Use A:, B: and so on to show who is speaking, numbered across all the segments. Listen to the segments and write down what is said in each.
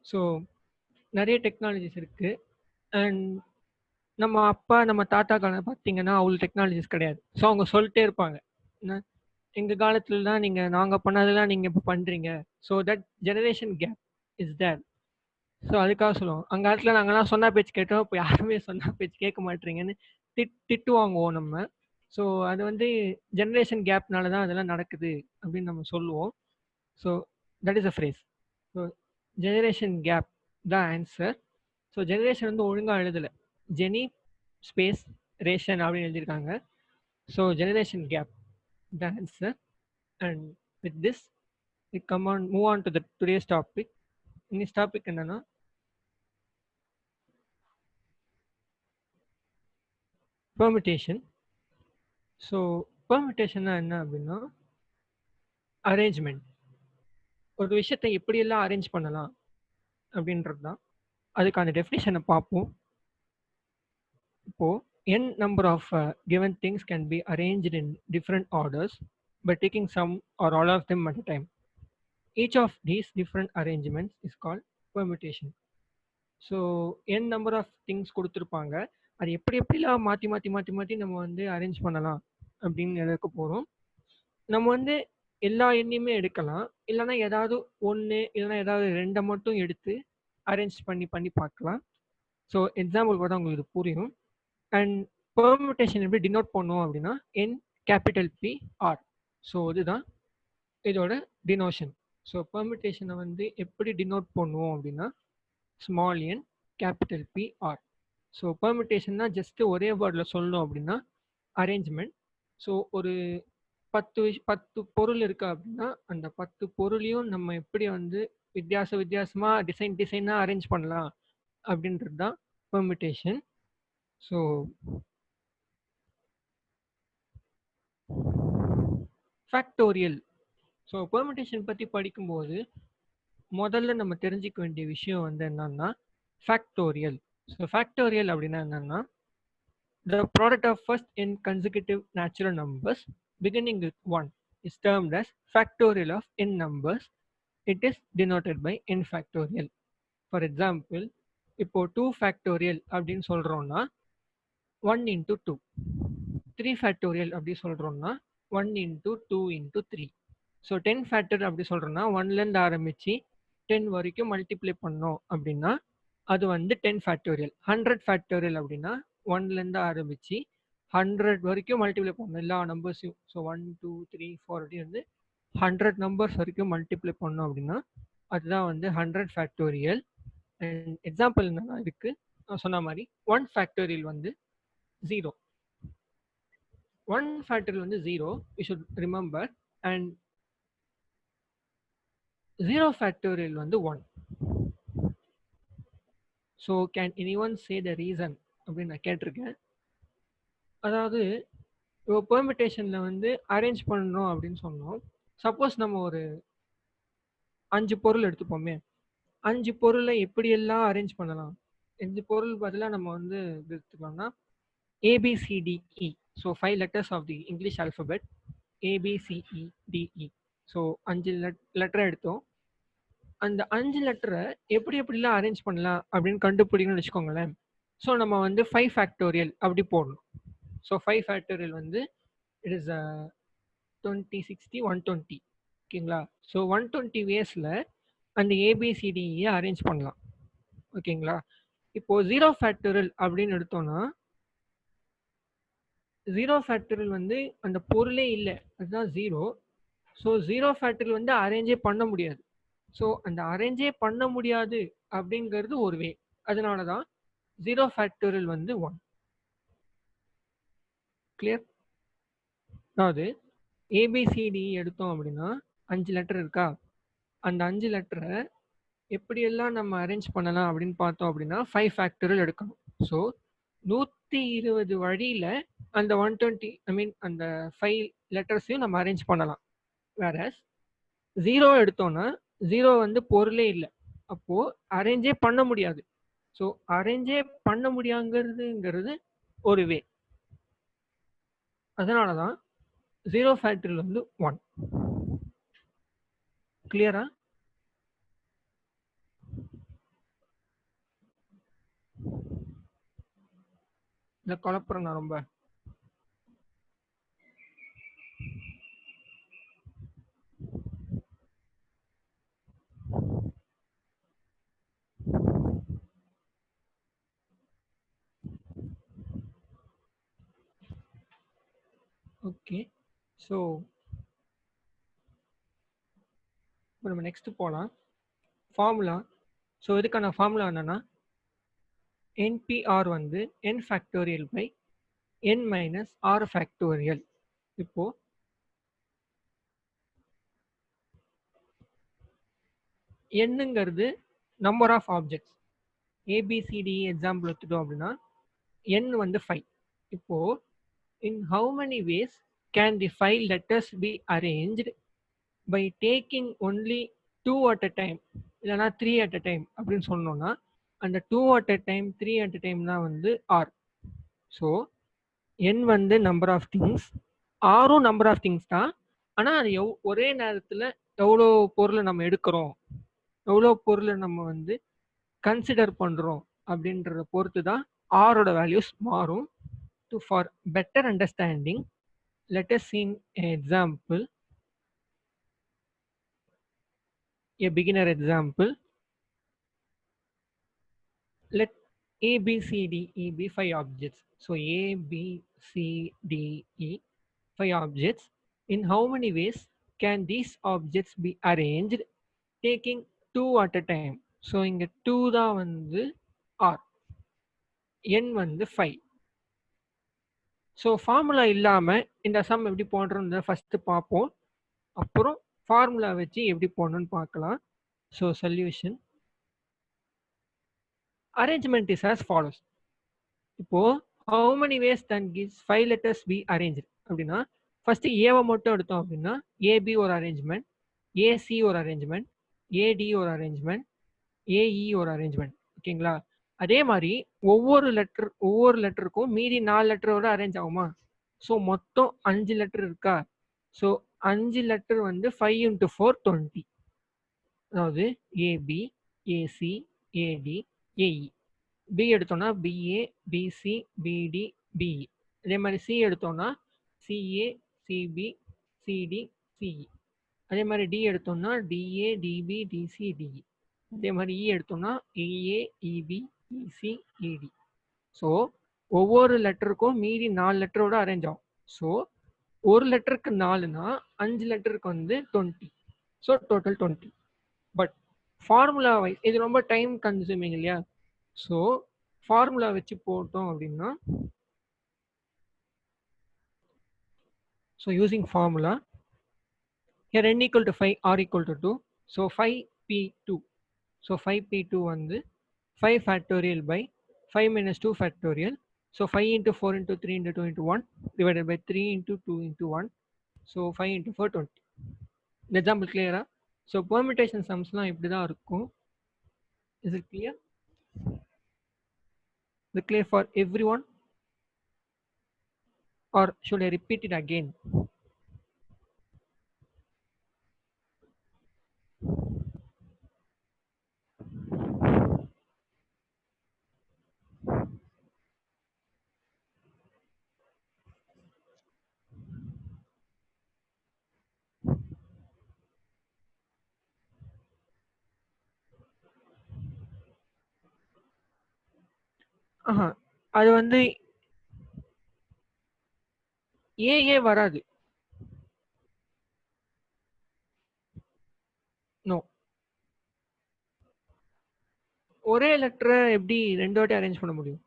A: So நிறைய technologies இருக்குது. And நம்ம அப்பா நம்ம தாத்தா காலம் பார்த்தீங்கன்னா அவ்வளோ டெக்னாலஜிஸ் கிடையாது. ஸோ அவங்க சொல்லிட்டே இருப்பாங்க, என்ன எங்கள் காலத்துல தான் நாங்கள் பண்ணதெல்லாம் நீங்கள் இப்போ பண்ணுறீங்க. So that generation gap is there. So அதுக்காக சொல்லுவோம், அந்த காலத்தில் நாங்கள்லாம் சொன்னா பேச்சு கேட்டோம், இப்போ யாருமே சொன்னா பேச்சு கேட்க மாட்டீங்கன்னு திட்டு வாங்குவோம் நம்ம. ஸோ அது வந்து ஜெனரேஷன் கேப்னால தான் அதெல்லாம் நடக்குது அப்படின்னு நம்ம சொல்லுவோம். So that is a phrase. So generation gap தான் ஆன்சர். ஸோ ஜெனரேஷன் வந்து ஒழுங்காக எழுதலை, ஜெனி ஸ்பேஸ் ரேஷன் அப்படின்னு எழுதியிருக்காங்க. So generation gap the answer. And with this we come on move on to the today's topic. This topic என்னன்னா permutation. So பெர்மிட்டேஷன்னா என்ன அப்படின்னா arrangement. ஒரு விஷயத்தை எப்படியெல்லாம் அரேஞ்ச் பண்ணலாம் அப்படின்றது தான். அதுக்கான டெஃபினிஷனை பார்ப்போம். இப்போது n number of given things can be arranged in different orders by taking some or all of them at a time. Each of these different arrangements is called permutation. So n number of things கொடுத்துருப்பாங்க, அது எப்படிலாம் மாற்றி மாற்றி மாற்றி மாற்றி நம்ம வந்து arrange பண்ணலாம் அப்படின்னு எடுக்க போகிறோம். நம்ம வந்து எல்லா எண்ணையுமே எடுக்கலாம், இல்லைன்னா ஏதாவது ஒன்று இல்லைன்னா ஏதாவது ரெண்டை மட்டும் எடுத்து அரேஞ்ச் பண்ணி பண்ணி பார்க்கலாம். ஸோ எக்ஸாம்பிள் கூட உங்களுக்கு இது புரியும். அண்ட் பெர்முட்டேஷன் எப்படி டினோட் பண்ணுவோம் அப்படின்னா என் கேபிட்டல் பி ஆர். ஸோ இதுதான் இதோட டினோஷன். ஸோ பெர்முட்டேஷனை வந்து எப்படி டினோட் பண்ணுவோம் அப்படின்னா small n capital P R. So பெர்முட்டேஷன்னா ஜஸ்ட்டு ஒரே வேர்டில் சொல்லணும் அப்படின்னா அரேஞ்ச்மெண்ட். ஸோ ஒரு 10 பொருள் இருக்கு அப்படின்னா அந்த 10 பொருளையும் நம்ம எப்படி வந்து வித்தியாசமாக டிசைனாக அரேஞ்ச் பண்ணலாம் அப்படின்றது தான் permutation. So factorial. So permutation பற்றி படிக்கும்போது முதல்ல நம்ம தெரிஞ்சிக்க வேண்டிய விஷயம் வந்து என்னன்னா ஃபேக்டோரியல். ஸோ ஃபேக்டோரியல் அப்படின்னா என்னன்னா the product of first n consecutive natural numbers beginning with 1 is termed as factorial of n numbers. It is denoted by n factorial. For example, இப்போ 2 factorial அப்படின்னு சொல்கிறோன்னா 1 into 2. 3 factorial அப்படி சொல்கிறோன்னா 1 into 2 into 3. So 10 factorial அப்படி சொல்கிறோன்னா 1லேருந்து ஆரம்பித்து 10 வரைக்கும் multiply பண்ணோம் அப்படின்னா அது வந்து 10 factorial. 100 factorial அப்படின்னா 1லேருந்து ஆரம்பித்து 100 வரைக்கும் மல்டிப்ளை பண்ணணும் எல்லா நம்பர்ஸையும். ஸோ 1 2 3 4 அப்படி வந்து 100 நம்பர்ஸ் வரைக்கும் மல்டிப்ளை பண்ணோம் அப்படின்னா அதுதான் வந்து 100 ஃபேக்டோரியல். அண்ட் எக்ஸாம்பிள் என்னன்னா இதுக்கு நான் சொன்ன மாதிரி 1 ஃபேக்டோரியல் வந்து 0. 1 ஃபேக்டோரியல் வந்து 0, you should remember. And 0 factorial வந்து 1. So can anyone say the reason அப்படின்னு நான் கேட்டிருக்கேன். அதாவது இப்போ பெர்மிட்டேஷனில் வந்து அரேஞ்ச் பண்ணணும் அப்படின்னு சொன்னோம். சப்போஸ் நம்ம ஒரு 5 பொருள் எடுத்துப்போமே, 5 பொருளை எப்படியெல்லாம் அரேஞ்ச் பண்ணலாம். 5 பொருள் பதிலாக நம்ம வந்து இது எடுத்துக்கலாம்னா ABCDE. So 5 letters of the English alphabet ABCEDE. So 5 லெட்டரை எடுத்தோம். அந்த 5 லெட்டரை எப்படிலாம் அரேஞ்ச் பண்ணலாம் அப்படின்னு கண்டுபிடிக்கணும்னு வச்சுக்கோங்களேன். ஸோ நம்ம வந்து 5 ஃபேக்டோரியல் அப்படி போடணும். ஸோ 5 ஃபேக்டோரியல் வந்து இட் இஸ் 20 60 120. ஓகேங்களா. ஸோ 120 வேஸில் அந்த ABCDE அரேஞ்ச் பண்ணலாம். ஓகேங்களா. இப்போது 0 ஃபேக்டோரியல் அப்படின்னு எடுத்தோன்னா 0 ஃபேக்டோரியல் வந்து அந்த பொருளே இல்லை, அதுதான் 0. ஸோ 0 ஃபேக்டோரியல் வந்து அரேஞ்சே பண்ண முடியாது. ஸோ அந்த அரேஞ்சே பண்ண முடியாது அப்படிங்கிறது ஒரு வே. அதனால தான் 0 ஃபேக்டோரியல் வந்து 1. கிளியர். அதாவது ABCD எடுத்தோம் அப்படின்னா 5 லெட்டர் இருக்கா, அந்த 5 லெட்டரை எப்படியெல்லாம் நம்ம அரேஞ்ச் பண்ணலாம் அப்படின்னு பார்த்தோம் அப்படின்னா 5 ஃபேக்டோரியல் எடுக்கணும். ஸோ 120 வழியில் அந்த 120 அந்த 5 லெட்டர்ஸையும் நம்ம அரேஞ்ச் பண்ணலாம். வேற 0 எடுத்தோன்னா 0 வந்து பொருளே இல்லை, அப்போது அரேஞ்சே பண்ண முடியாது. ஸோ அரேஞ்சே பண்ண முடியாங்கிறதுங்கிறது ஒரு வே. அதனால தான் 0 ஃபேக்டோரியல் வந்து 1. கிளியரா? இல்லை குழப்புறேன் நான் ரொம்ப. ஓகே, ஸோ இப்போ நம்ம நெக்ஸ்ட் போகலாம். ஃபார்முலா. ஸோ இதுக்கான ஃபார்முலா என்னன்னா NPR வந்து n factorial by n minus r factorial. இப்போ என்னங்கிறது number of objects. ABCD example எடுத்துட்டோம் அப்படின்னா n வந்து 5. இப்போ in how many ways can the 5 letters be arranged by taking only 2 at a time இல்லைனா 3 at a time அப்படின்னு சொன்னோம்னா அந்த 2 at a time 3 at a time தான் வந்து ஆர். ஸோ n வந்து நம்பர் ஆஃப் திங்ஸ், ஆரும் நம்பர் ஆஃப் திங்ஸ் தான். ஆனால் அது ஒரே நேரத்தில் எவ்வளோ பொருளை நம்ம எடுக்கிறோம், எவ்வளோ பொருளை நம்ம வந்து கன்சிடர் பண்ணுறோம் அப்படின்றத பொறுத்து தான் ஆரோட வேல்யூஸ் மாறும். For better understanding, let us see an example, a beginner example. Let A, B, C, D, E be 5 objects. So A, B, C, D, E, 5 objects. In how many ways can these objects be arranged taking 2 at a time? So இங்க 2 தான் வந்து R, N வந்து 5. So formula இல்லாமல் இந்த some எப்படி போடுறோம்னு first பார்ப்போம், அப்புறம் formula வச்சு எப்படி போடணும்னு பார்க்கலாம். So solution arrangement is as follows. இப்போ how many ways can these 5 letters be arranged அப்படின்னா ஃபர்ஸ்ட் ஏவை மட்டும் எடுத்தோம் அப்படின்னா ஏபி ஒரு அரேஞ்ச்மெண்ட், ஏசி ஒரு அரேஞ்ச்மெண்ட், ஏடி ஒரு அரேஞ்ச்மெண்ட், ஏஇ ஒரு அரேஞ்ச்மெண்ட். ஓகேங்களா? அதே மாதிரி ஒவ்வொரு லெட்டருக்கும் மீதி 4 லெட்டரோட அரேஞ்ச் ஆகுமா? ஸோ மொத்தம் 5 லெட்டர் இருக்கா? ஸோ 5 லெட்டர் வந்து 5 × 4 20. அதாவது ஏபி, ஏசி, ஏடி, ஏஇ. பி எடுத்தோம்னா பிஏ, பிசி, பிடி, பிஇ. அதே மாதிரி சி எடுத்தோம்னா சிஏ, சிபி, சிடி, சிஇ. அதே மாதிரி டி எடுத்தோம்னா டிஏ, டிபி, டிசி, டிஇ. அதே மாதிரி இ எடுத்தோம்னா இஏ, இபி, இசி, இடி. ஸோ ஒவ்வொரு லெட்டருக்கும் மீதி 4 லெட்டரோட அரேஞ்ச் ஆகும். ஸோ ஒரு லெட்டருக்கு 4னா 5 லெட்டருக்கு வந்து 20. So total 20. But formula wise இது ரொம்ப டைம் கன்சூமிங் இல்லையா? ஸோ ஃபார்முலா வச்சு போட்டோம் அப்படின்னா, so using formula here n equal to 5, r equal to 2. So 5p2. So 5p2 வந்து 5 factorial by 5 minus 2 factorial. So 5 into 4 into 3 into 2 into 1 divided by 3 into 2 into 1. So 5 into 4 20. இந்த example கிளியரா? So permutation சம்ஸ்லாம் இப்படி தான் இருக்கும். Is it clear? Is it clear for everyone? Or should I repeat it again? அது வந்து AA வராது. No. ஒரே லெட்டரை எப்படி 2 வாட்டி அரேஞ்ச் பண்ண முடியும்?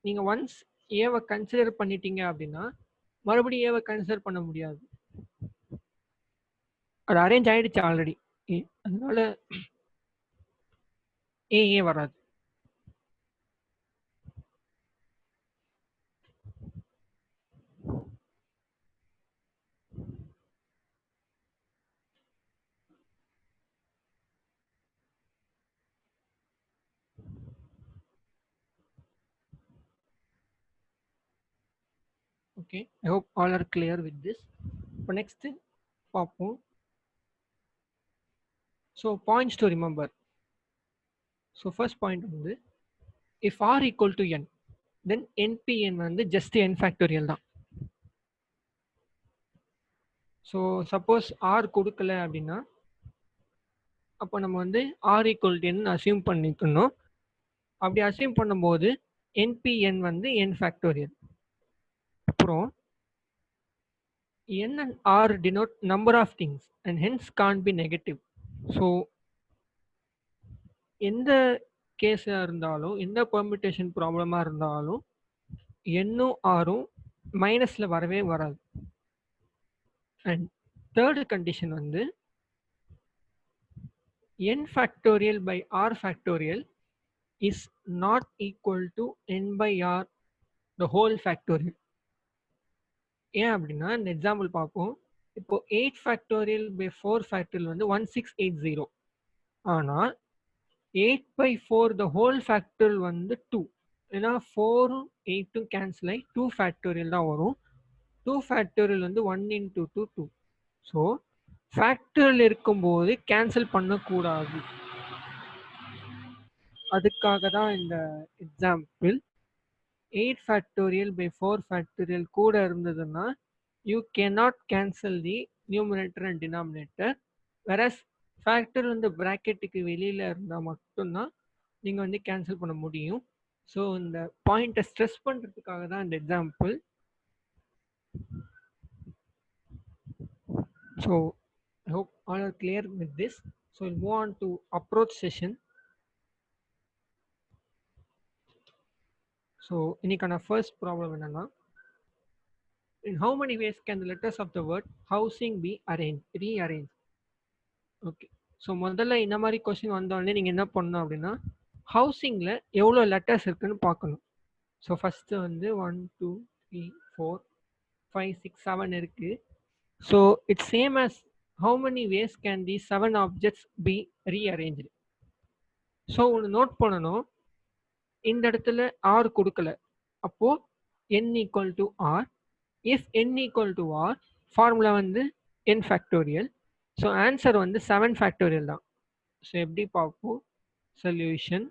A: நீங்க ஒன்ஸ் ஏவை கன்சிடர் பண்ணிட்டீங்க அப்படின்னா மறுபடியும் ஏவை கன்சிடர் பண்ண முடியாது. அது அரேஞ்ச் ஆயிடுச்சு ஆல்ரெடி, அதனால ஏ வராது. Okay, I hope all are clear with this. இப்போ நெக்ஸ்ட் பார்ப்போம். So points to remember. So first point வந்து if r equal to n then nPn வந்து ஜஸ்ட் என் ஃபேக்டோரியல் தான். ஸோ சப்போஸ் ஆர் கொடுக்கல அப்படின்னா அப்போ நம்ம வந்து r equal to n assume பண்ணிக்கணும். அப்படி அசியூம் பண்ணும்போது என்பிஎன் வந்து என் ஃபேக்டோரியல். அப்புறம் n and r denote number of things and hence can't be negative. So எந்த கேஸாக இருந்தாலும் எந்த பெர்மிட்டேஷன் ப்ராப்ளமாக இருந்தாலும் என்னும் ஆரும் மைனஸில் வரவே வராது. அண்ட் தேர்டு கண்டிஷன் வந்து n factorial by r factorial is not equal to n by r the whole factorial. ஏன் அப்படின்னா இந்த எக்ஸாம்பிள் பார்ப்போம். இப்போ 8 factorial by 4 factorial வந்து 1680. ஆனால் 8 by 4 the whole factorial வந்து 2. ஏன்னா 4ம் 8ம் கேன்சல் ஆகி 2 factorial தான் வரும். 2 factorial வந்து 1 into 2 2. ஸோ ஃபேக்டரியல் இருக்கும்போது கேன்சல் பண்ணக்கூடாது. அதுக்காக தான் இந்த எக்ஸாம்பிள். 8 factorial by 4 factorial கூட இருந்ததுன்னா you cannot cancel the numerator and denominator, whereas factorial வந்து ப்ராக்கெட்டுக்கு வெளியில் இருந்தால் மட்டும்தான் நீங்கள் வந்து கேன்சல் பண்ண முடியும். ஸோ இந்த பாயிண்ட்டை ஸ்ட்ரெஸ் பண்ணுறதுக்காக தான் இந்த example. So I hope all are clear with this. So we'll move on to approach session. So இன்னைக்கான ஃபர்ஸ்ட் ப்ராப்ளம் என்னன்னா, in how many ways can the letters of the word housing be rearranged? Okay, so முதல்ல இந்த மாதிரி question வந்தோடனே நீங்கள் என்ன பண்ணணும் அப்படின்னா ஹவுசிங்கில் எவ்வளோ லெட்டர்ஸ் இருக்குன்னு பார்க்கணும். ஸோ ஃபஸ்ட்டு வந்து 1 2 3 4 5 6 7 இருக்குது. So it's same as how many ways can these 7 objects be rearranged? So ஒன்று நோட் பண்ணணும், இந்த இடத்துல ஆர் கொடுக்கல, அப்போது n equal to r. If n equal to r formula வந்து n ஃபேக்டோரியல். ஸோ ஆன்சர் வந்து 7 ஃபேக்டோரியல் தான். ஸோ எப்படி பார்ப்போம்? Solution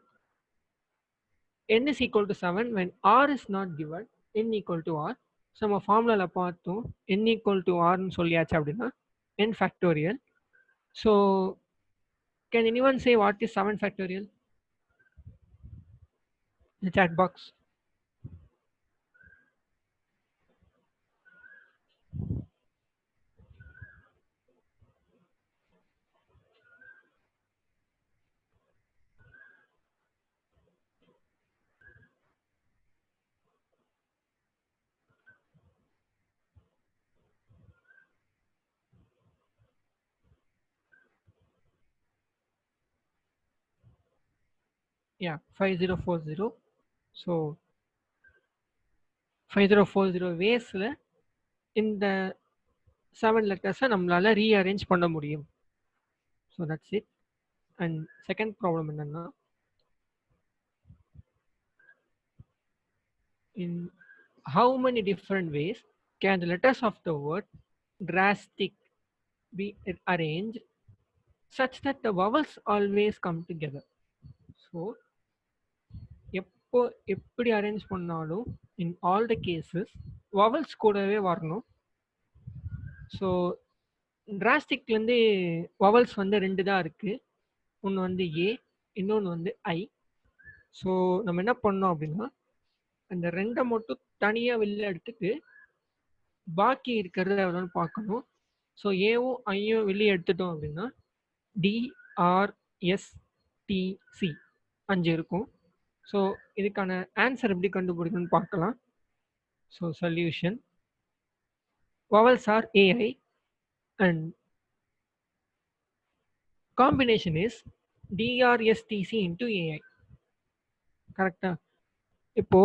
A: n is equal to 7 when r is not given, n equal to r. So நம்ம ஃபார்முலாவில் பார்த்தோம் n equal to rன்னு சொல்லியாச்சு அப்படின்னா n factorial. So can anyone say what is 7 factorial? The chat box. Yeah, 5040. So 5040 waysல இந்த 7 லெட்டர்ஸை நம்மளால rearrange பண்ண முடியும். So that's it. And second problem என்னன்னா, in how many different ways can the letters of the word drastic be arranged such that the vowels always come together? So எப்போ எப்படி arrange பண்ணாலும் in all the cases vowels கூடவே வரணும். So டிராஸ்டிக்லேருந்து vowels வந்து 2 தான் இருக்குது. ஒன்று வந்து ஏ, இன்னொன்று வந்து ஐ. ஸோ நம்ம என்ன பண்ணோம் அப்படின்னா அந்த 2 மட்டும் தனியாக வெளில எடுத்துட்டு பாக்கி இருக்கிறத எவ்வளோன்னு பார்க்கணும். ஸோ ஏவும் ஐயும் வெளியே எடுத்துட்டோம் அப்படின்னா டிஆர்எஸ்டிசி 5 இருக்கும். ஸோ இதுக்கான ஆன்சர் எப்படி கண்டுபிடிக்கணும்னு பார்க்கலாம். So solution vowels are AI and combination is DRSTC into AI. கரெக்டா? இப்போ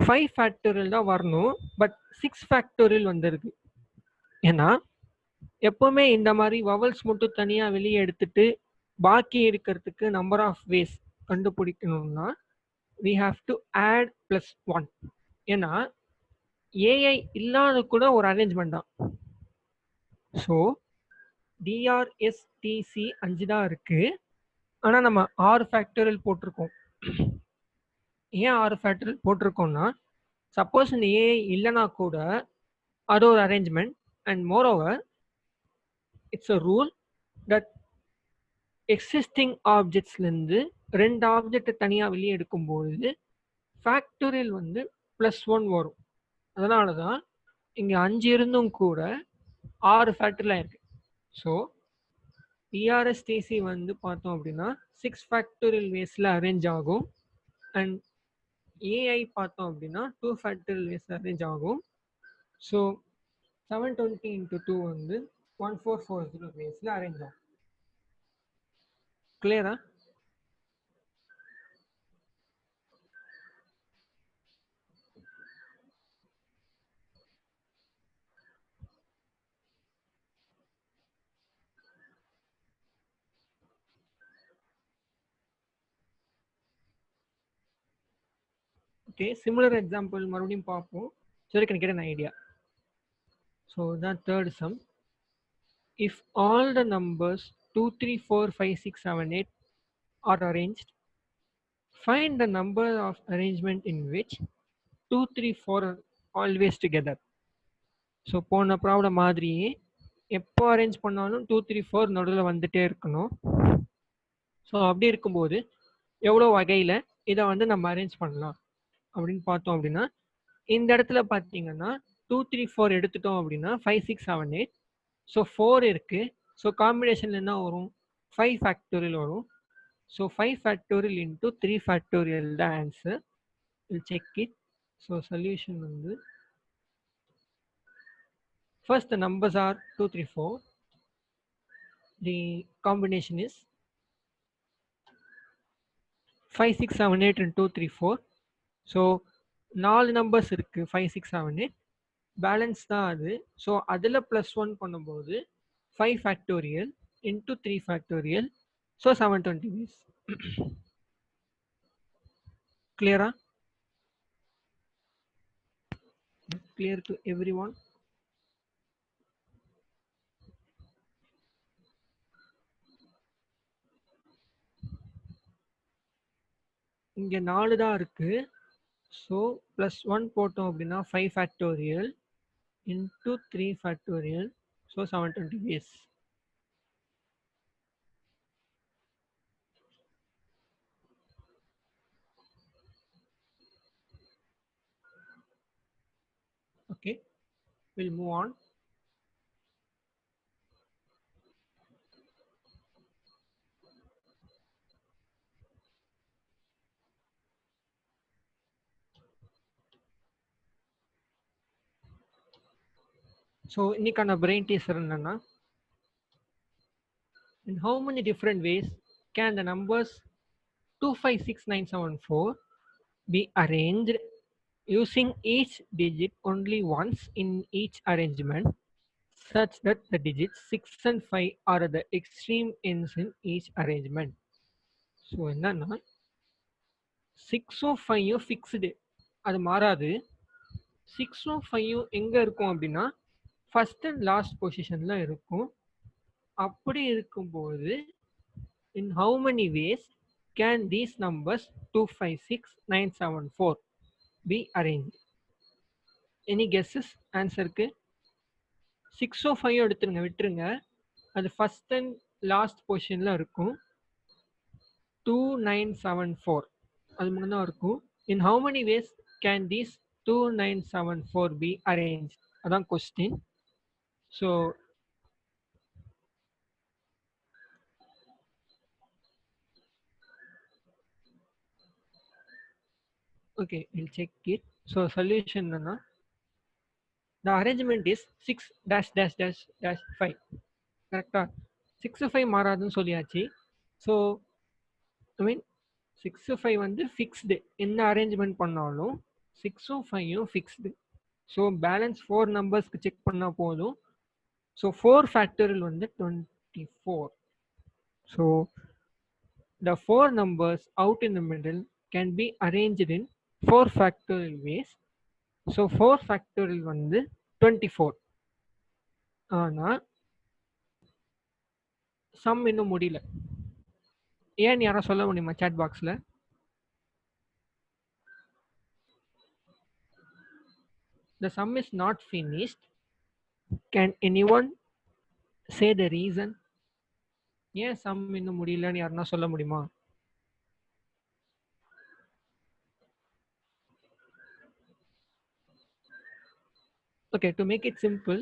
A: 5 ஃபேக்டோரியல் தான் வரணும், பட் 6 ஃபேக்டோரியல் வந்திருக்கு. ஏன்னா எப்பவுமே இந்த மாதிரி வவல்ஸ் மட்டும் தனியாக வெளியே எடுத்துட்டு பாக்கி இருக்கிறதுக்கு நம்பர் ஆஃப் வேஸ் கண்டுபிடிக்கணும்னா we have to add +1. ஏன்னா ஏஐ இல்லாத கூட ஒரு அரேஞ்ச்மெண்ட் தான். ஸோ டிஆர்எஸ்டிசி 5 தான் இருக்கு. ஆனால் நம்ம 6 ஃபேக்டோரியல் போட்டிருக்கோம். ஏன் 6 ஃபேக்டோரியல் போட்டிருக்கோம்னா, சப்போஸ் இந்த ஏ இல்லைனா கூட அது ஒரு arrangement. And moreover it's a rule that existing ஆப்ஜெக்ட்ஸ்லேருந்து 2 ஆப்ஜெக்டை தனியாக வெளியே எடுக்கும்போது ஃபேக்டோரியல் வந்து +1 வரும். அதனால தான் இங்கே 5 இருந்தும் கூட 6 ஃபேக்டரியில் இருக்கு. ஸோ டிஆர்எஸ்டிசி வந்து பார்த்தோம் அப்படின்னா 6 ஃபேக்டோரியல் வேஸில் அரேஞ்ச் ஆகும். அண்ட் ஏஐ பார்த்தோம் அப்படின்னா 2 ஃபேக்டோரியல் வேஸில் அரேஞ்ச் ஆகும். ஸோ 720 × 2 வந்து 1440 வேஸில் அரேஞ்ச் ஆகும். கிளியரா? Okay, similar example மறுபடியும் பார்ப்போம். So you can get an idea. So the third sum, if all the numbers 2 3 4 5 6 7 8 are arranged, find the number of arrangement in which 2 3 4 are always together. So போன problem மாதிரியே எப்போ arrange பண்ணாலும் 2 3 4 நடுவில் வந்துட்டே இருக்கணும். So அப்படி இருக்கும்போது எவ்வளோ வகையில் இதை வந்து நம்ம அரேஞ்ச் பண்ணலாம் அப்படின்னு பார்த்தோம் அப்படின்னா, இந்த இடத்துல பார்த்தீங்கன்னா 2 3 4 எடுத்துட்டோம் அப்படின்னா 5 6 7 8. ஸோ 4 இருக்கு. ஸோ காம்பினேஷன்ல என்ன வரும்? 5 ஃபேக்டோரியல் வரும். ஸோ 5 ஃபேக்டோரியல் இன்டூ 3 ஃபேக்டோரியல் தான் answer. Will check it. So solution வந்து first the numbers are 2 3 4. The combination is 5 6 7 8 and 2 3 4. So 4 numbers இருக்கு 5 6 7 8. பேலன்ஸ் தான் அது. ஸோ அதில் +1 பண்ணும்போது 5 factorial into 3 factorial. So 720 ways. Clear? Clear to everyone? இங்கே 4 தான் இருக்கு. ஸோ +1 போட்டோம் அப்படின்னா 5 factorial into 3 factorial. So 720 ways. Okay, we'll move on. So இன்னைக்கான பிரெயின் டீசர் என்னன்னா, in how many different ways can the numbers 256974 be arranged using each digit only once in each arrangement, such that the digits 6 and 5 are the extreme ends in each arrangement? So என்னன்னா 6 5 fixed, அது மாறாது. 6 5 எங்கே இருக்கும் அப்படின்னா first and last பொசிஷனில் இருக்கும். அப்படி இருக்கும்போது in how many ways can these numbers 256974 be arranged? Any guesses? ஆன்சருக்கு 6 5 எடுத்துருங்க, விட்டுருங்க. அது ஃபர்ஸ்ட் அண்ட் லாஸ்ட் பொசிஷனில் இருக்கும். 2974 அது மட்டும் தான் இருக்கும். in how many ways can these 2974 be arranged? அதான் question. So okay, we'll check it. So solution என்னன்னா, the arrangement is 6 dash dash dash dash 5. கரெக்டா? 6 5 மாறாதுன்னு சொல்லியாச்சு. ஸோ ஐ மீன் 6 5 வந்து ஃபிக்ஸ்டு. என்ன அரேஞ்ச்மெண்ட் பண்ணாலும் 6 5 ஃபிக்ஸ்டு. ஸோ பேலன்ஸ் 4 நம்பர்ஸ்க்கு செக் பண்ணால் போதும். So 4 factorial வந்து 24. So the 4 numbers out in the middle can be arranged in 4 factorial ways. So 4 factorial வந்து 24. ஆனால் சம் இன்னும் முடியல. ஏன்னு யாரா சொல்ல முடியுமா சாட் பாக்ஸ்ல? The sum is not finished. Can anyone say the reason? ஏன் சம் இன்னும் முடியலன்னு யாருன்னா சொல்ல முடியுமா? Okay, to make it simple,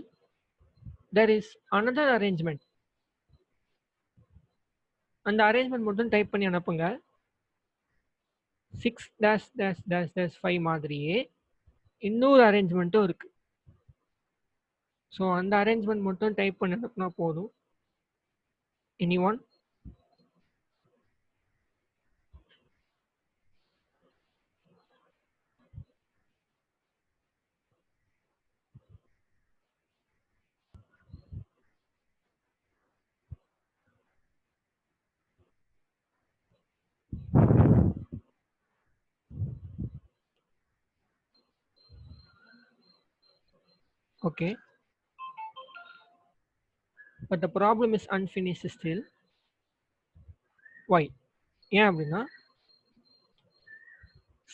A: there is another arrangement. அந்த அரேஞ்ச்மெண்ட் மட்டும் டைப் பண்ணி அனுப்புங்க. 6-5 மாதிரியே இன்னொரு அரேஞ்ச்மெண்ட்டும் இருக்கு. ஸோ அந்த அரேஞ்ச்மெண்ட் மட்டும் டைப் பண்ணி அனுப்புனா போதும். Anyone? Okay. But the problem is unfinished still. Why? ஏன் அப்படின்னா,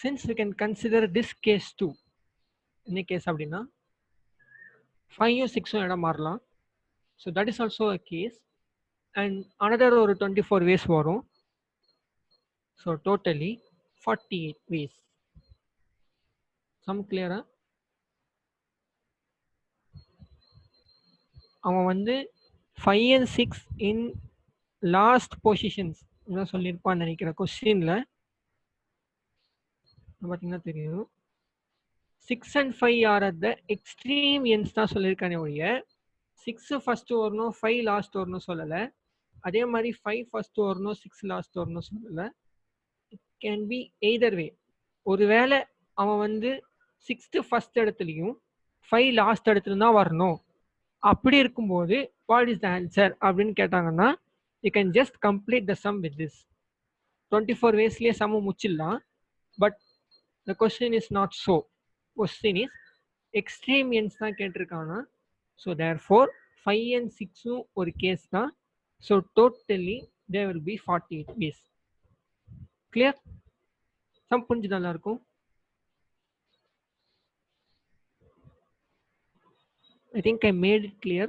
A: since we can consider this case too. என்ன கேஸ் அப்படின்னா 5ம் 6ம் இடம் மாறலாம். So that is also a case. And another ஒரு 24 ways வரும். So totally 48 ways. சம் கிளியரா? அவன் வந்து 5 and 6 இன் லாஸ்ட் பொசிஷன்ஸ் இதான் சொல்லியிருப்பான்னு நினைக்கிறேன் கொஸ்டின்ல. பார்த்தீங்கன்னா தெரியும் 6 and 5 are at the extreme ends தான் சொல்லியிருக்கானே ஒழிய 6 ஃபர்ஸ்ட் வரணும் 5 லாஸ்ட் வரணும் சொல்லலை. அதே மாதிரி 5 ஃபர்ஸ்ட் வரணும் 6 லாஸ்ட் வரணும் சொல்லலை. இட் கேன் பி எய்தர் வே. ஒருவேளை அவன் வந்து 6th ஃபர்ஸ்ட் இடத்துலையும் 5 லாஸ்ட் இடத்துல தான் வரணும், அப்படி இருக்கும்போது வாட் இஸ் த ஆன்சர் அப்படின்னு கேட்டாங்கன்னா you can just complete the sum with this. 24 waysலேயே சம் முடிச்சிடலாம். But the question is not so. Question is extreme ends தான் கேட்டிருக்காங்க. ஸோ தேர்ஃபோர் 5 and 6ம் ஒரு கேஸ் தான். So totally there will be 48 ways. Clear? Sum புரிஞ்சு நல்லா இருக்கும். I think I made it clear.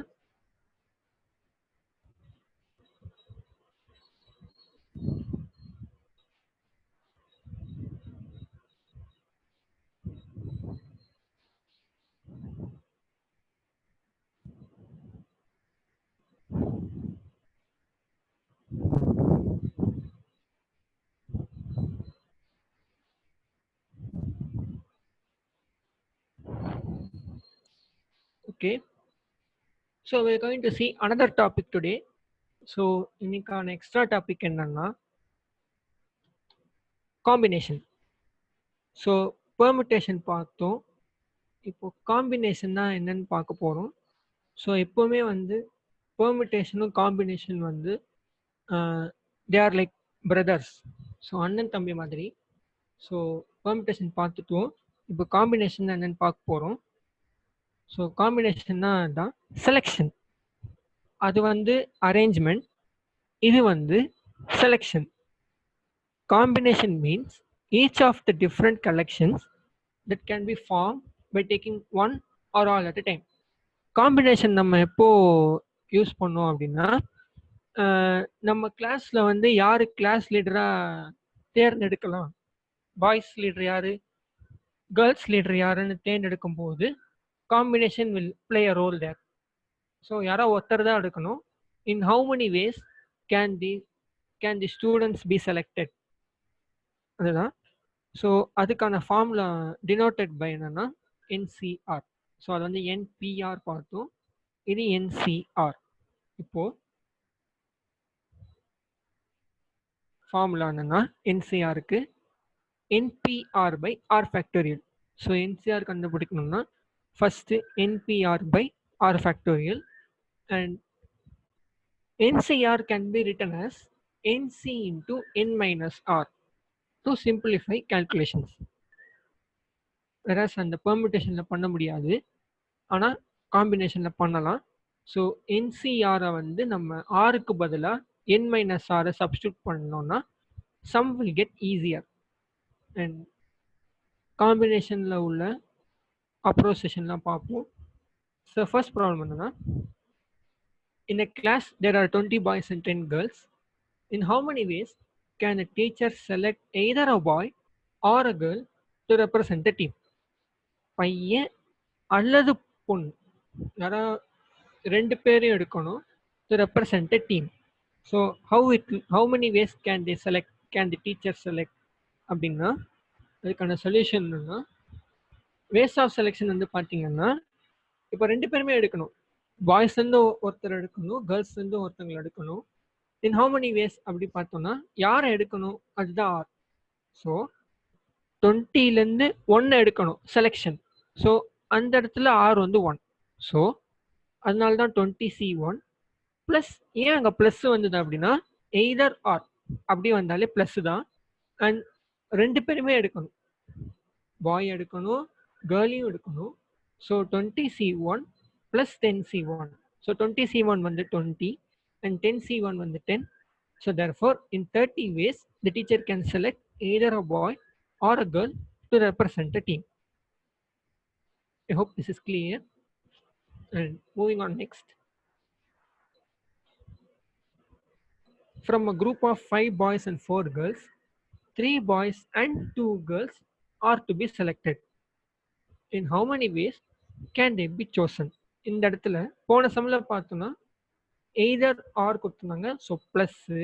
A: Okay. So we're going to see another topic today. So இன்னைக்கான extra topic என்னன்னா combination. So permutation பார்த்தோம். இப்போ combination தான் என்னன்னு பார்க்க போகிறோம். ஸோ எப்போவுமே வந்து பெர்முட்டேஷனும் காம்பினேஷன் வந்து they are like brothers. So அண்ணன் தம்பி மாதிரி. ஸோ பெர்முட்டேஷன் பார்த்துட்டோம். இப்போ காம்பினேஷன் என்னன்னு பார்க்க போகிறோம். ஸோ காம்பினேஷன்னா தான் செலெக்ஷன். அது வந்து அரேஞ்ச்மெண்ட், இது வந்து selection. Combination means each of the different collections that can be formed by taking one or all at a time. Combination நம்ம எப்போ யூஸ் பண்ணோம் அப்படின்னா நம்ம கிளாஸ்ல வந்து யாரு கிளாஸ் லீடரா தேர்ந்தெடுக்கலாம், பாய்ஸ் லீடர் யாரு கேர்ள்ஸ் லீடர் யாருன்னு தேர்ந்தெடுக்கும் போது combination will play a role there. So யாரோ ஒருத்தர் தான் எடுக்கணும். In how many ways can the students be selected, அதுதான். ஸோ அதுக்கான ஃபார்முலா டினோட்டட் பை என்னன்னா என்சிஆர். ஸோ அது வந்து என்பிஆர் பார்த்தோம், இது என்சிஆர். இப்போ ஃபார்முலா என்னன்னா என்சிஆருக்கு nPr by r factorial. So nCr கண்டுபிடிக்கணும்னா first nPr by r factorial and nCr can be written as NC into n minus r to simplify calculations. Whereas அந்த பெர்முட்டேஷனில் பண்ண முடியாது, ஆனால் காம்பினேஷனில் பண்ணலாம். ஸோ என்சிஆரை வந்து நம்ம ஆருக்கு பதிலாக என் மைனஸ் ஆரை சப்ஸ்டியூட் பண்ணோம்னா sum will get easier. And காம்பினேஷனில் உள்ள அப்ரோசேஷன்லாம் பார்ப்போம். ஸோ ஃபர்ஸ்ட் ப்ராப்ளம் என்னன்னா, in a class there are 20 boys and 10 girls. In how many ways can a teacher select either a boy or a girl to represent the team? பையன் அல்லது பொண்ணு யாராவது ரெண்டு பேரையும் எடுக்கணும் to represent a team. So how many ways can the teacher select அப்படின்னா, அதுக்கான solution என்னன்னா, வேஸ் ஆஃப் செலெக்ஷன் வந்து பார்த்தீங்கன்னா, இப்போ ரெண்டு பேருமே எடுக்கணும். பாய்ஸ் இருந்து ஒருத்தர் எடுக்கணும், கேர்ள்ஸ் இருந்து ஒருத்தவங்களை எடுக்கணும். இன் ஹவு மெனி வேஸ் அப்படி பார்த்தோம்னா யாரை எடுக்கணும், அதுதான் ஆர். ஸோ 20லேருந்து 1 எடுக்கணும் செலெக்ஷன். ஸோ அந்த இடத்துல ஆர் வந்து 1. ஸோ அதனால தான் 20C1 ப்ளஸ். ஏன் அங்கே ப்ளஸ் வந்தது அப்படின்னா, எய்தர் ஆர் அப்படி வந்தாலே ப்ளஸ் தான். அண்ட் ரெண்டு பேருமே எடுக்கணும், பாய் எடுக்கணும், கேர்ளையும் எடுக்கணும். So 20C1 plus 10C1. So 20C1 வந்து 20 and 10C1 வந்து 10. So therefore in 30 ways the teacher can select either a boy or a girl to represent the team. I hope this is clear. And moving on next. From a group of 5 boys and 4 girls, 3 boys and 2 girls are to be selected. In how many ways can they be chosen? இந்த இடத்துல போன சம்ல பார்த்தோம்னா either R கொடுத்துருந்தாங்க, so plus.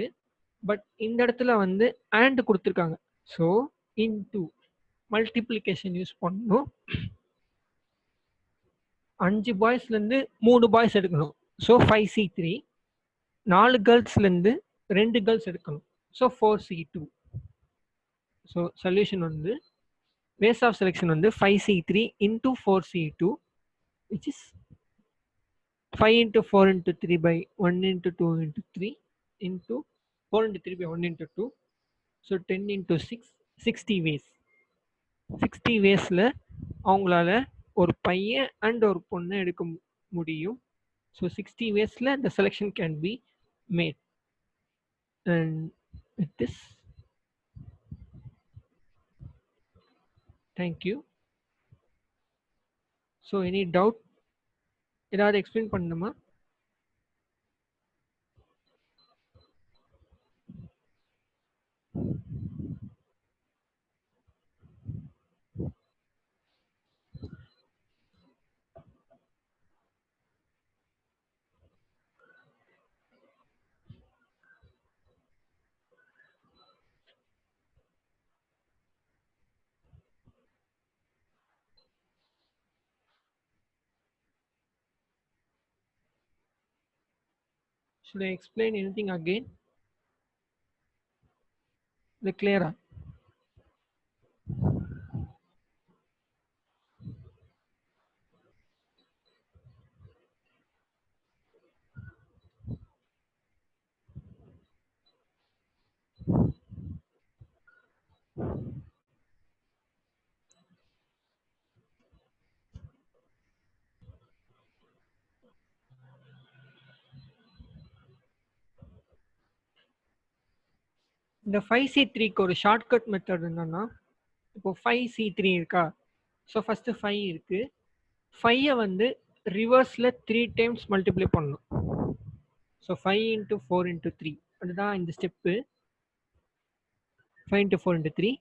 A: But இந்த இடத்துல வந்து and கொடுத்துருக்காங்க, so into multiplication use பண்ணணும். 5 பாய்ஸ்லேருந்து 3 பாய்ஸ் எடுக்கணும், ஸோ 5C3. 4 கேர்ள்ஸ்லேருந்து 2 கேர்ள்ஸ் எடுக்கணும், ஸோ 4C2. ஸோ சொல்யூஷன் வந்து வேஸ் ஆஃப் செலெக்ஷன் வந்து 5C3 into 4C2, which is 5 into 4 into 3 by 1 into 2 into 3 into 4 into 3 by 1 into 2. So 10 into 6, 60 ways. 60 waysல அவங்களால ஒரு பையன் and ஒரு பொண்ணை எடுக்க முடியும். So 60 waysல the selection can be made. And with this, thank you. So any doubt, ஏதாவது explain பண்ணணுமா? Should I explain anything again? The clear? இந்த 5C3க்கு ஒரு ஷார்ட்கட் மெத்தட் என்னன்னா, இப்போ 5C3 இருக்கா, ஸோ ஃபஸ்ட்டு 5 இருக்குது. 5ஐ வந்து ரிவர்ஸில் 3 டைம்ஸ் மல்டிப்ளை பண்ணணும். ஸோ 5 into 4 into 3, அதுதான் இந்த ஸ்டெப்பு. 5 into 4 into 3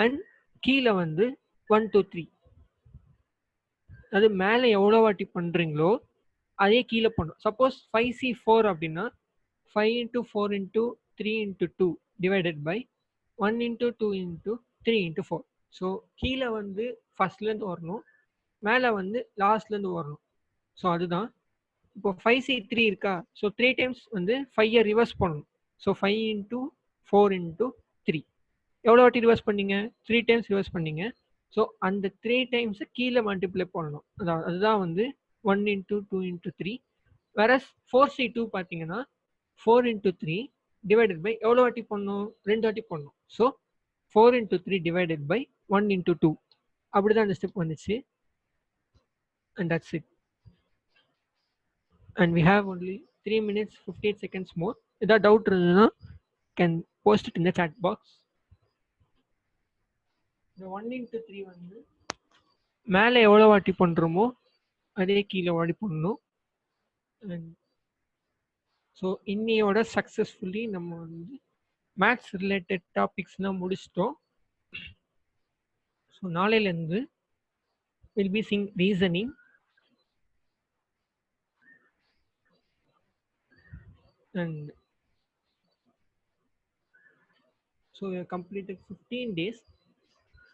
A: அண்ட் கீழே வந்து 1 2 3. அது மேலே எவ்வளோ வாட்டி பண்ணுறீங்களோ அதே கீழே பண்ணும். சப்போஸ் 5C4 அப்படின்னா 5 into 4 into 3 into 2 divided by 1 into 2 into 3 into 4. ஸோ கீழே வந்து ஃபர்ஸ்ட்லேருந்து வரணும், மேலே வந்து லாஸ்ட்லேருந்து வரணும். ஸோ அதுதான் இப்போ 5C3 இருக்கா, ஸோ 3 டைம்ஸ் வந்து 5ஐ ரிவர்ஸ் பண்ணணும். ஸோ 5 into 4 into 3 எவ்வளோ வாட்டி ரிவர்ஸ் பண்ணீங்க, 3 டைம்ஸ் ரிவர்ஸ் பண்ணீங்க. ஸோ அந்த 3 டைம்ஸை கீழே மல்டிப்ளை பண்ணணும். அதுதான் வந்து 1 into 2 into 3. வேற 4C2 பார்த்தீங்கன்னா 4 into 3 டிவைடட் பை எவ்வளோ வாட்டி பண்ணணும், 2 வாட்டி பண்ணணும். So 4 into 3 divided by 1 into 2. அப்படிதான் அந்த ஸ்டெப் வந்துச்சு. And that's it. and we have only 3 minutes 58 seconds more. ஏதாவது டவுட் இருந்ததுன்னா can post it in the chat box. இந்த 1 into 3 வந்து மேலே எவ்வளோ வாட்டி பண்ணுறோமோ அதே கீழே வாட்டி பண்ணணும். அண்ட் ஸோ இன்னையோட சக்ஸஸ்ஃபுல்லி நம்ம வந்து மேத்ஸ் ரிலேட்டட் டாபிக்ஸ்லாம் முடிச்சிட்டோம். ஸோ நாளையிலேருந்து will be Singh reasoning and so we have completed 15 days.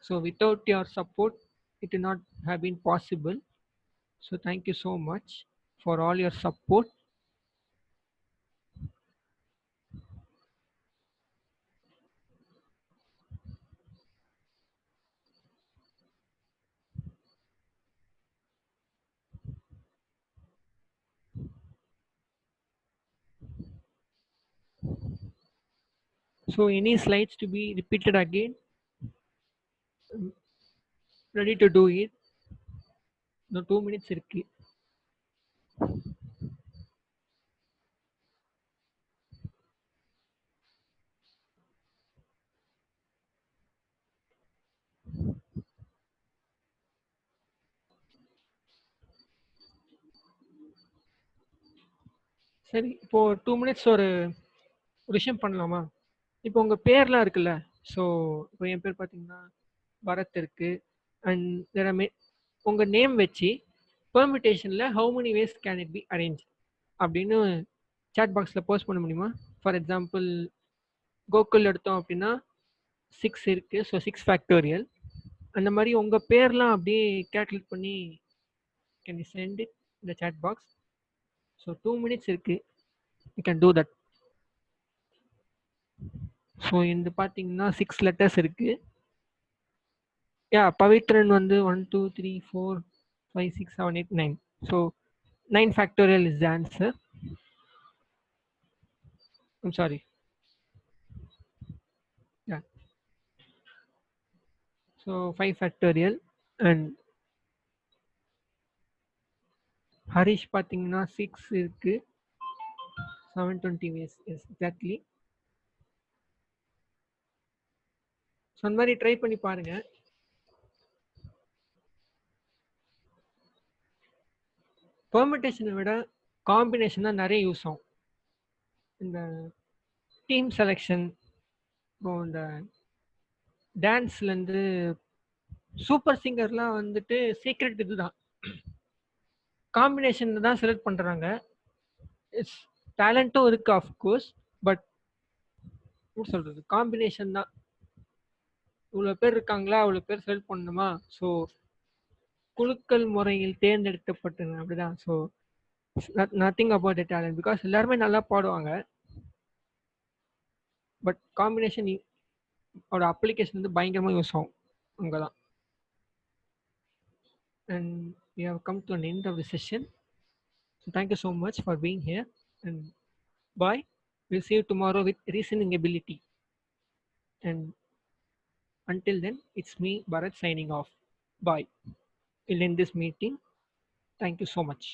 A: So without your support it would not have been possible. So thank you so much for all your support. So any slides to be repeated again? Ready to do it? No, 2 minutes இருக்கு. சரி, இப்போ 2 minutes ஒரு விஷயம் பண்ணலாமா? இப்போ உங்க பேர்லாம் இருக்குல்ல. ஸோ இப்போ என் பேர் பார்த்தீங்கன்னா பரத் இருக்கு. அண்ட் there are உங்க நேம் வச்சு பெர்மிட்டேஷனில் how many ways can it be arranged அப்படின்னு chat பாக்ஸில் போஸ்ட் பண்ண முடியுமா? ஃபார் எக்ஸாம்பிள் கோகுல் எடுத்தோம் அப்படின்னா 6 இருக்கு. So 6 factorial. அந்த மாதிரி உங்க பேர்லாம் அப்படியே கேல்குலேட் பண்ணி கேன் யூ சென்ட் இட் இந்த chat பாக்ஸ்? ஸோ 2 மினிட்ஸ் இருக்கு. You can do that. So இது பார்த்தீங்கன்னா 6 லெட்டர்ஸ் இருக்கு. யா பவித்ரன் வந்து 1 2 3 4 5 6 7 8 9. So 9 factorial is the answer. I'm sorry. Yeah so 5 factorial. And Harish பார்த்தீங்கன்னா 6 இருக்கு. 720 ways. Yes exactly. ஸோ அந்த மாதிரி ட்ரை பண்ணி பாருங்க. பெர்மிட்டேஷனை விட காம்பினேஷன் தான் நிறைய யூஸ் ஆகும். இந்த டீம் செலெக்ஷன், இப்போ இந்த டான்ஸ்லேருந்து சூப்பர் சிங்கர்லாம் வந்துட்டு சீக்ரெட் இதுதான், காம்பினேஷன் தான் செலக்ட் பண்ணுறாங்க. இட்ஸ் டேலண்ட்டும் இருக்கு ஆஃப்கோர்ஸ், பட் எப்படி சொல்கிறது, காம்பினேஷன் தான். இவ்வளோ பேர் இருக்காங்களா, அவ்வளோ பேர் செலக்ட் பண்ணணுமா? ஸோ குலுக்கல் முறையில் தேர்ந்தெடுக்கப்பட்டது அப்படிதான். So nothing about the talent, because எல்லாருமே நல்லா பாடுவாங்க. பட் காம்பினேஷன் அவரோட அப்ளிகேஷன் வந்து பயங்கரமாக யூஸ் ஆகும் அங்கே தான். And we have come to an end of the session. So thank you so much for being here, and bye. We'll see you tomorrow with reasoning ability. And until then, it's me, Bharat, signing off. Bye. We'll end this meeting. Thank you so much.